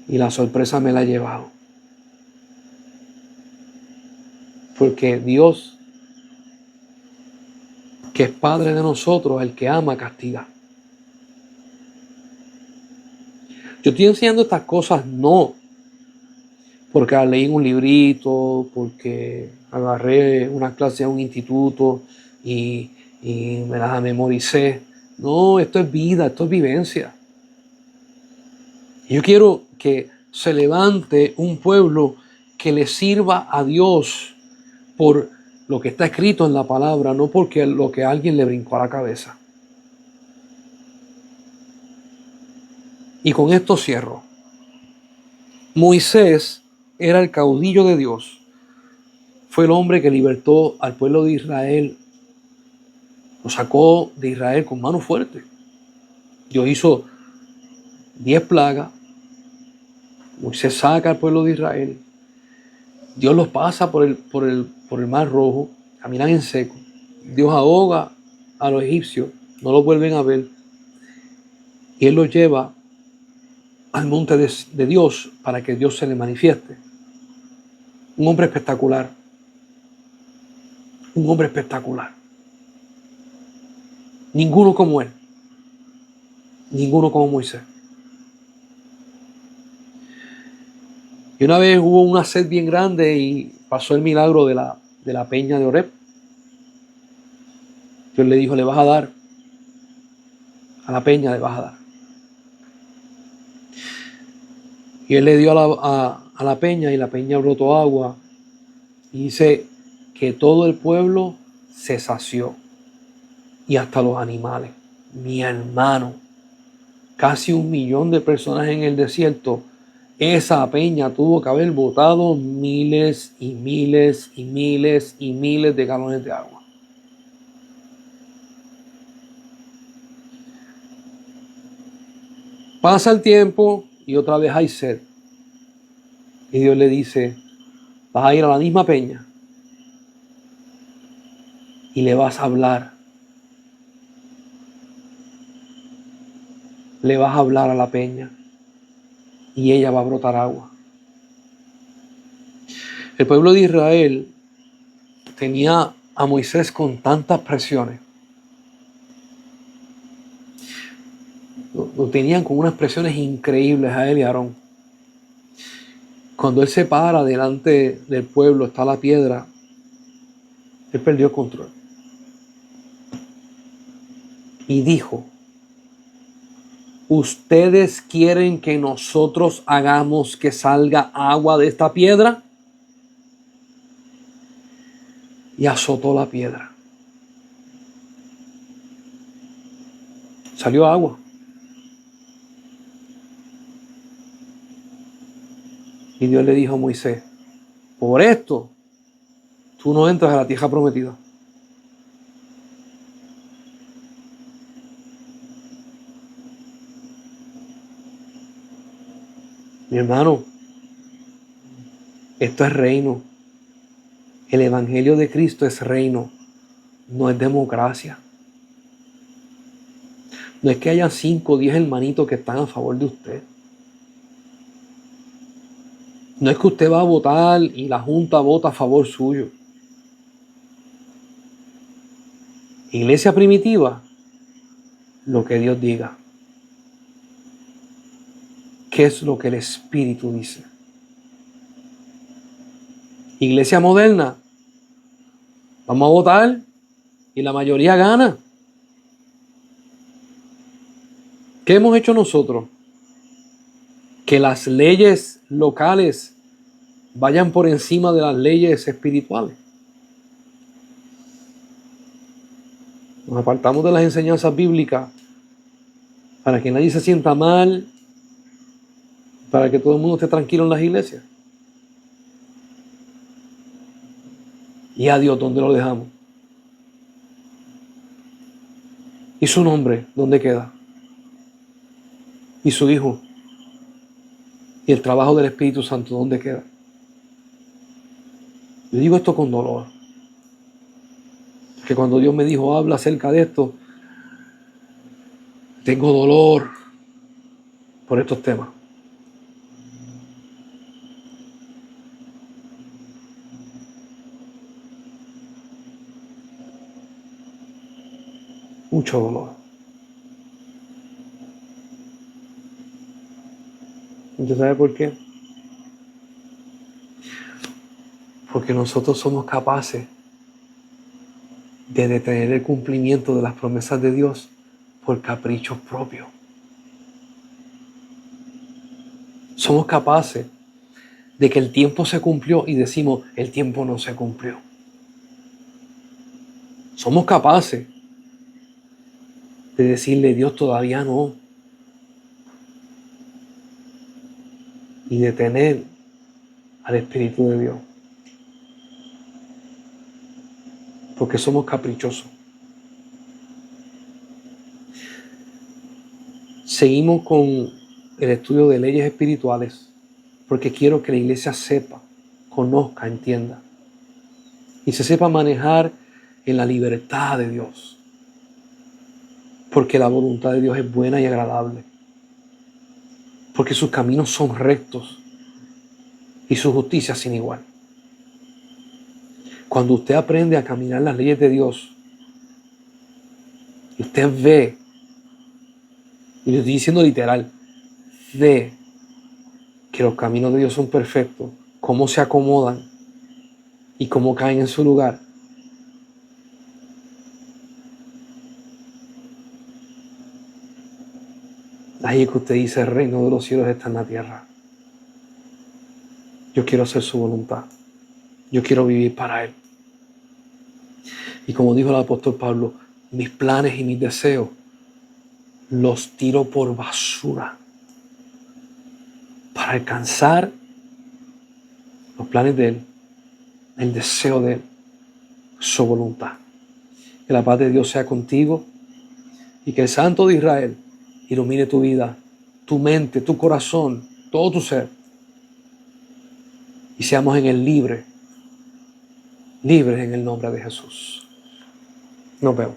Y la sorpresa me la he llevado. Porque Dios, que es Padre de nosotros, el que ama, castiga. Yo estoy enseñando estas cosas no porque las leí en un librito, porque agarré una clase en un instituto y me las memoricé. No, esto es vida, esto es vivencia. Yo quiero que se levante un pueblo que le sirva a Dios por lo que está escrito en la palabra, no porque lo que a alguien le brincó a la cabeza. Y con esto cierro. Moisés era el caudillo de Dios. Fue el hombre que libertó al pueblo de Israel. Lo sacó de Israel con mano fuerte. Dios hizo 10 plagas. Moisés saca al pueblo de Israel. Dios los pasa por el mar rojo. Caminan en seco. Dios ahoga a los egipcios. No los vuelven a ver. Y Él los lleva al monte de Dios para que Dios se le manifieste. Un hombre espectacular. Un hombre espectacular. Ninguno como Él. Ninguno como Moisés. Y una vez hubo una sed bien grande y pasó el milagro de la peña de Oreb. Dios le dijo, le vas a dar, a la peña le vas a dar. Y Él le dio a la peña y la peña brotó agua. Y dice que todo el pueblo se sació. Y hasta los animales. Mi hermano, casi 1.000.000 de personas en el desierto. Esa peña tuvo que haber botado miles y miles y miles y miles de galones de agua. Pasa el tiempo y otra vez hay sed. Y Dios le dice, vas a ir a la misma peña y le vas a hablar. Le vas a hablar a la peña y ella va a brotar agua. El pueblo de Israel tenía a Moisés con tantas presiones. Lo tenían con unas presiones increíbles a él y a Aarón. Cuando él se para delante del pueblo, está la piedra, él perdió el control. Y dijo, ¿ustedes quieren que nosotros hagamos que salga agua de esta piedra? Y azotó la piedra. Salió agua. Y Dios le dijo a Moisés, por esto tú no entras a la tierra prometida. Mi hermano, esto es reino. El Evangelio de Cristo es reino, no es democracia. No es que haya 5 o 10 hermanitos que están a favor de usted. No es que usted va a votar y la Junta vota a favor suyo. Iglesia primitiva, lo que Dios diga. ¿Qué es lo que el Espíritu dice? Iglesia moderna, vamos a votar y la mayoría gana. ¿Qué hemos hecho nosotros? Que las leyes locales vayan por encima de las leyes espirituales. Nos apartamos de las enseñanzas bíblicas para que nadie se sienta mal, para que todo el mundo esté tranquilo en las iglesias. ¿Y a Dios dónde lo dejamos? ¿Y su nombre dónde queda? ¿Y su Hijo? ¿Y el trabajo del Espíritu Santo dónde queda? Yo digo esto con dolor. Que cuando Dios me dijo, habla acerca de esto, tengo dolor por estos temas. Mucho dolor. ¿Usted sabe por qué? Porque nosotros somos capaces de detener el cumplimiento de las promesas de Dios por caprichos propios. Somos capaces de que el tiempo se cumplió y decimos, el tiempo no se cumplió. Somos capaces de decirle, Dios todavía no. Y detener al Espíritu de Dios. Porque somos caprichosos. Seguimos con el estudio de leyes espirituales porque quiero que la iglesia sepa, conozca, entienda y se sepa manejar en la libertad de Dios. Porque la voluntad de Dios es buena y agradable. Porque sus caminos son rectos y su justicia sin igual. Cuando usted aprende a caminar las leyes de Dios y usted ve, y lo estoy diciendo literal, ve que los caminos de Dios son perfectos, cómo se acomodan y cómo caen en su lugar. Ahí es que usted dice, el reino de los cielos está en la tierra. Yo quiero hacer su voluntad. Yo quiero vivir para Él. Y como dijo el apóstol Pablo, mis planes y mis deseos los tiro por basura para alcanzar los planes de Él, el deseo de Él, su voluntad. Que la paz de Dios sea contigo y que el Santo de Israel ilumine tu vida, tu mente, tu corazón, todo tu ser. Y seamos en el libres en el nombre de Jesús. Nos vemos.